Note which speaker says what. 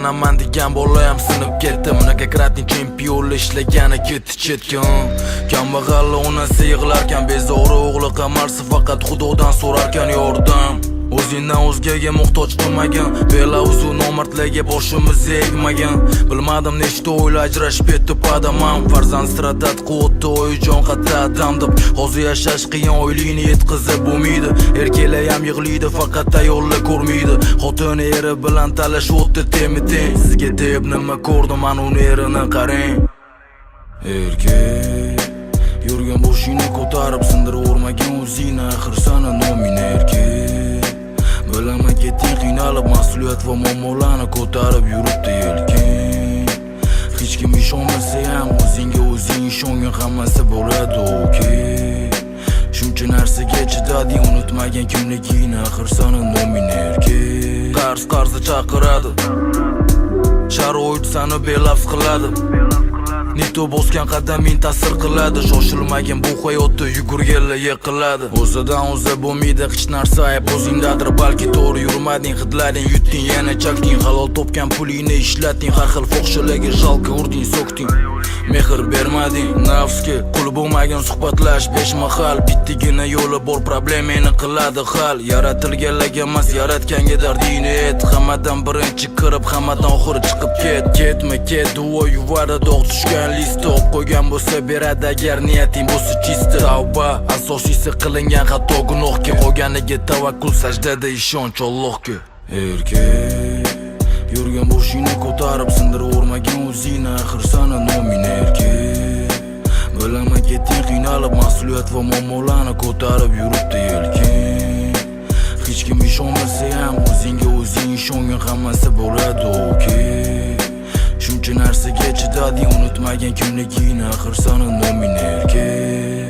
Speaker 1: Qanaman degan bola ham sinib ketdi. Mnogokratniy chempionlar ishlagani ketdi chetga. Kambag'allar onasi yig'larkan, bezori o'g'li qamarsi faqat Xudodan so'rarkan yordam. O'zingdan o'zgaga muhtoj qilmagan, belavuzu nomardlarga boshimiz egmagan. Bilmadim nechta o'ylar ajrashib ketdi padamam. Farzand stradat qo'tdi o'yjon qatadam deb. Hozir yashash qiyin, oylikni yetkazib bo'lmaydi. Erkaklar ham yig'laydi, faqat ayollar ko'rmaydi. Xotini eri bilan talash o'tdi temi-teng. Sizga deb nima ko'rdim, mana uni erini qarang. Erkak yurgan boshingni ko'tarib sindirib o'rmagan o'zingni, axir sana noming erkak. Bilaman ketding qiynalib, mas'uliyat va muammolarni ko'tarib yuribdi yelking. Hech kim ishonmasa ham o'zingga o'zing ishongan hammasi bo'ladi okey. Shuncha narsaga chidading, unutmagan kimligingni, axir sana noming erkak. Qarz chaqiradi, sharoit sani belafz qiladi. Nito bosgan qadaming ta'sir qiladi. Shoshilmagin bu hayotda, yugurganlar yiqiladi. O'zidan o'zi bo'lmaydi hech narsa, ayb o'zingdadir. Balki to'g'ri yurmading, hidlading, yutding, yana chakding. Halol topgan pulingni ishlatding, har xil fohishalarga jalqa urding, so'kding. Mehr bermading nafsga, qul bo'lmagan suhbatlash besh mahal. Bittagina yo'li bor, problemani qiladi hal. Yaratilganlarga emas, yaratganga dardingni ayt. Hammadan birinchi kirib, hammadan oxiri chiqib ket. Ketma ket, duo yuvadi dog' tushgan list o'q qo'ygan bo'lsa beradi agar niyating bo'lsa chista. Tavba asosiysi qilingan xato gunohga, qolganiga tavakkul, sajdada ishonch Allohga. Erkak yurgan boshingni ko'tarib sindirib o'rmagan o'zingni, axir sana noming erkak. Bilaman ketding qiynalib, mas'uliyat va muammolarni ko'tarib yuribdi yelking. Hech kim ishonmasa ham o'zingga o'zing ishongan hammasi bo'ladi okey. Shuncha narsaga chidading, unutmagan kimligingni, axir sana noming erkak.